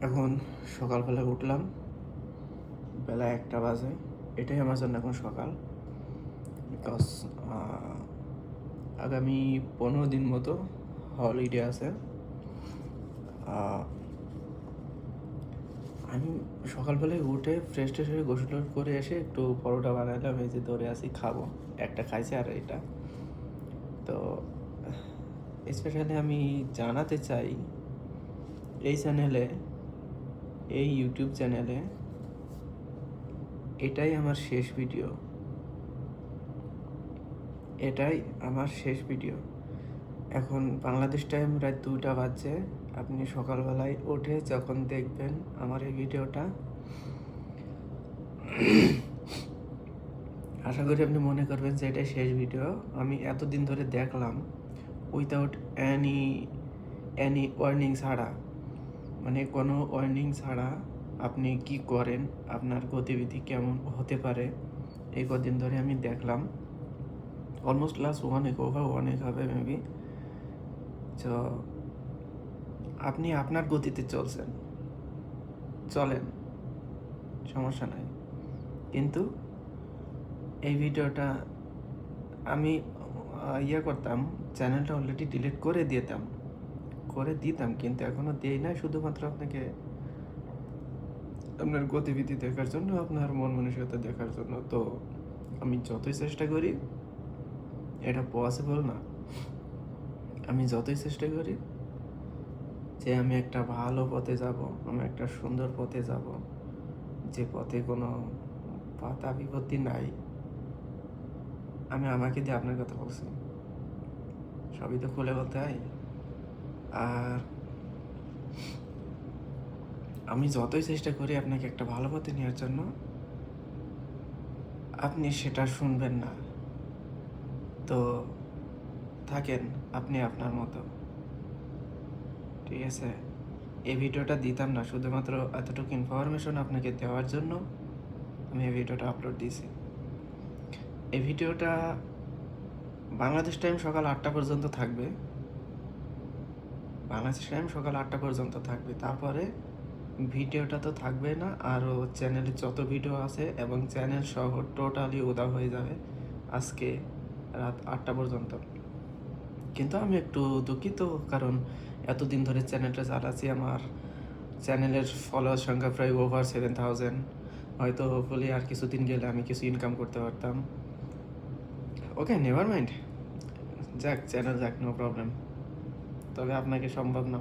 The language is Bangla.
এখন সকালবেলা উঠলাম, বেলা 1টা বাজে। এটাই আমার জন্য এখন সকাল। বিকজ আগামী 15 দিন মতো হলিডে আছে। আমি সকালবেলায় উঠে ফ্রেশ ট্রেশ হয়ে গোসল করে এসে একটু পরোটা বানালাম, এই যে ধরে আসি খাবো। একটা খাইছি আর এটা। তো স্পেশালি আমি জানাতে চাই, এই চ্যানেলে, এই ইউটিউব চ্যানেলে এটাই আমার শেষ ভিডিও। এটাই আমার শেষ ভিডিও। এখন বাংলাদেশ টাইম রাত 2টা বাজছে। আপনি সকালবেলায় উঠে যখন দেখবেন আমার এই ভিডিওটা, আশা করি আপনি মনে করবেন যে এটাই শেষ ভিডিও। আমি এতদিন ধরে দেখলাম উইথাউট এনি ওয়ার্নিং ছাড়া, মানে কোনো ওয়ার্নিং ছাড়া আপনি কি করেন, আপনার গতিবিধি কেমন হতে পারে, এই কদিন ধরে আমি দেখলাম। Almost last 1 week, over 1 week হবে মেবি। তো আপনি আপনার গতিতে চলেন, সমস্যা নাই। কিন্তু এই ভিডিওটা আমি করতাম, চ্যানেলটা অলরেডি ডিলিট করে দিতাম, কিন্তু এখনও দিই না। শুধুমাত্র আপনাকে আপনার গতিবিধি দেখার জন্য, আপনার মন মানসিকতা দেখার জন্য। তো আমি যতই চেষ্টা করি, এটা পসিবল না। আমি যতই চেষ্টা করি যে আমি একটা ভালো পথে যাব, আমি একটা সুন্দর পথে যাব, যে পথে কোনো বাধা বিপত্তি নাই। আমি আমাকে দিয়ে আপনার কথা বলছি, সবই তো খুলে বলতে হয়। আর আমি যতই চেষ্টা করি আপনাকে একটা ভালো পথে নেওয়ার জন্য, আপনি সেটা শুনবেন না। তো থাকেন আপনি আপনার মতো, ঠিক আছে? এই ভিডিওটা দিতাম না, শুধুমাত্র এতটুকু ইনফরমেশন আপনাকে দেওয়ার জন্য আমি এই ভিডিওটা আপলোড দিয়েছি। এই ভিডিওটা বাংলাদেশ টাইম সকাল 8টা পর্যন্ত থাকবে। তারপরে ভিডিওটা তো থাকবে না, আরও চ্যানেলে যত ভিডিও আছে এবং চ্যানেল সহ টোটালি উধাও হয়ে যাবে আজকে রাত 8টা পর্যন্ত। কিন্তু আমি একটু দুঃখিত, কারণ এতদিন ধরে চ্যানেলটা চালাচ্ছি। আমার চ্যানেলের ফলোয়ার সংখ্যা প্রায় ওভার 7000। হয়তো হোপফুলি আর কিছুদিন গেলে আমি কিছু ইনকাম করতে পারতাম। ওকে, নেভার মাইন্ড, যাক চ্যানেল যাক, নো প্রবলেম। তবে আপনাকে সম্ভব না।